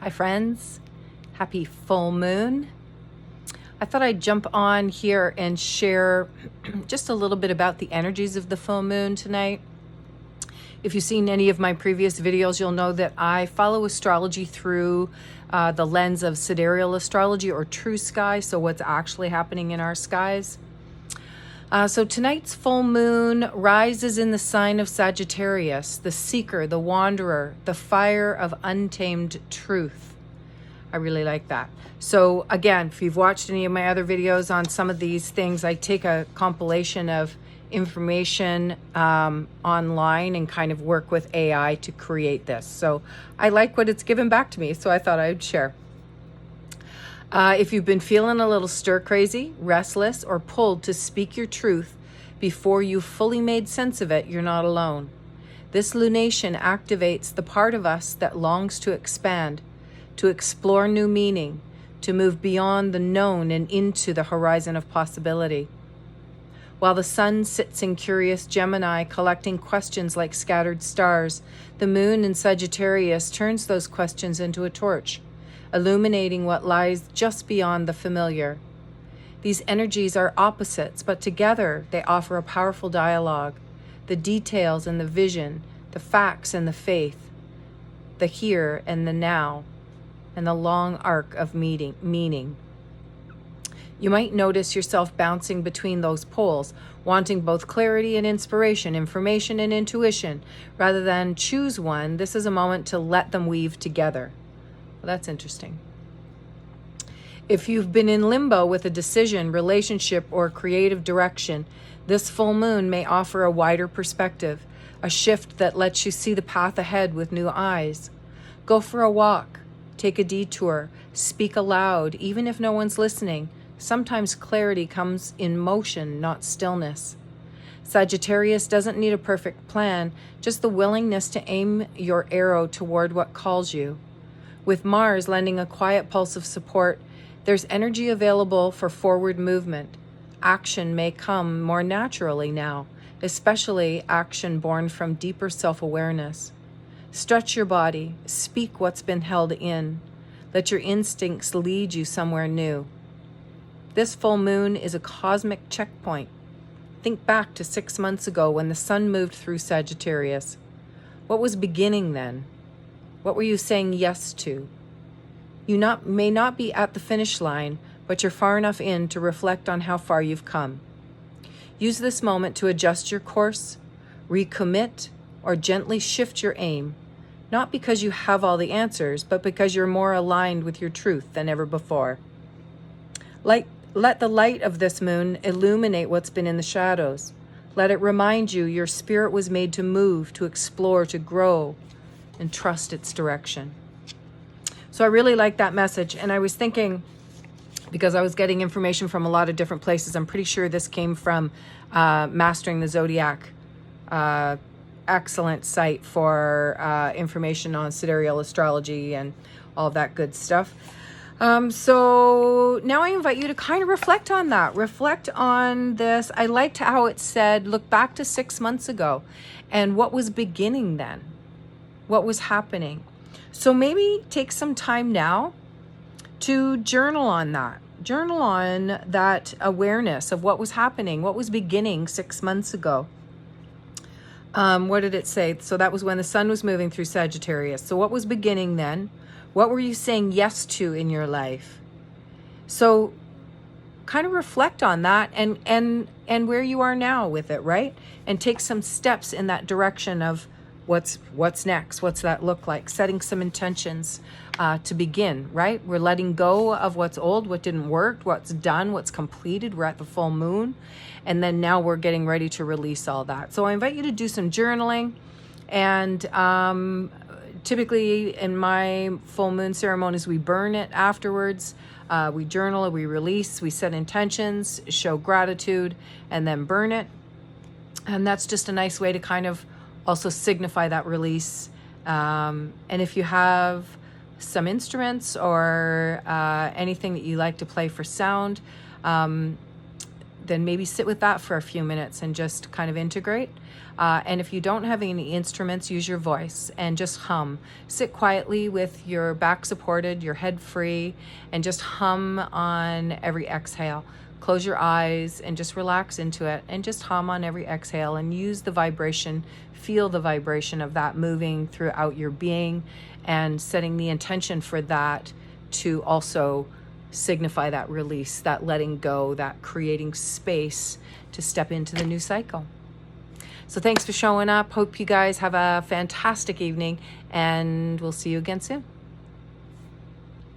Hi friends, happy full moon. I thought I'd jump on here and share just a little bit about the energies of the full moon tonight. If you've seen any of my previous videos, you'll know that I follow astrology through the lens of Sidereal Astrology, or true sky, so what's actually happening in our skies. So tonight's full moon rises in the sign of Sagittarius, the seeker, the wanderer, the fire of untamed truth. I really like that. So again, if you've watched any of my other videos on some of these things, I take a compilation of information online and kind of work with AI to create this. So I like what it's given back to me, so I thought I'd share. If you've been feeling a little stir crazy, restless, or pulled to speak your truth before you've fully made sense of it, you're not alone. This lunation activates the part of us that longs to expand, to explore new meaning, to move beyond the known and into the horizon of possibility. While the sun sits in curious Gemini, collecting questions like scattered stars, the moon in Sagittarius turns those questions into a torch, illuminating what lies just beyond the familiar. These energies are opposites, but together they offer a powerful dialogue. The details and the vision, the facts and the faith, the here and the now, and the long arc of meaning. You might notice yourself bouncing between those poles, wanting both clarity and inspiration, information and intuition. Rather than choose one, this is a moment to let them weave together. Well, that's interesting. If you've been in limbo with a decision, relationship, or creative direction, this full moon may offer a wider perspective, a shift that lets you see the path ahead with new eyes. Go for a walk, take a detour, speak aloud, even if no one's listening. Sometimes clarity comes in motion, not stillness. Sagittarius doesn't need a perfect plan, just the willingness to aim your arrow toward what calls you. With Mars lending a quiet pulse of support, there's energy available for forward movement. Action may come more naturally now, especially action born from deeper self-awareness. Stretch your body, speak what's been held in. Let your instincts lead you somewhere new. This full moon is a cosmic checkpoint. Think back to 6 months ago when the sun moved through Sagittarius. What was beginning then? What were you saying yes to? You may not be at the finish line, but you're far enough in to reflect on how far you've come. Use this moment to adjust your course, recommit, or gently shift your aim, not because you have all the answers, but because you're more aligned with your truth than ever before. Let the light of this moon illuminate what's been in the shadows. Let it remind you your spirit was made to move, to explore, to grow, and trust its direction. So I really like that message. And I was thinking, because I was getting information from a lot of different places, I'm pretty sure this came from Mastering the Zodiac, excellent site for information on sidereal astrology and all that good stuff. So now I invite you to kind of reflect on that. Reflect on this. I liked how it said, look back to 6 months ago and what was beginning then. What was happening? So maybe take some time now to journal on that. Journal on that awareness of what was happening, what was beginning 6 months ago. What did it say? So that was when the sun was moving through Sagittarius. So what was beginning then? What were you saying yes to in your life? So kind of reflect on that and where you are now with it, right? And take some steps in that direction of what's next. What's that look like? Setting some intentions to begin, right? We're letting go of what's old, what didn't work, what's done, what's completed. We're at the full moon. And then now we're getting ready to release all that. So I invite you to do some journaling. And typically in my full moon ceremonies, we burn it afterwards. We journal, we release, we set intentions, show gratitude, and then burn it. And that's just a nice way to kind of also signify that release. And if you have some instruments or anything that you like to play for sound, then maybe sit with that for a few minutes and just kind of integrate. And if you don't have any instruments, use your voice and just hum. Sit quietly with your back supported, your head free, and just hum on every exhale. Close your eyes and just relax into it and just hum on every exhale and use the vibration, feel the vibration of that moving throughout your being and setting the intention for that to also signify that release, that letting go, that creating space to step into the new cycle. So thanks for showing up. Hope you guys have a fantastic evening, and we'll see you again soon.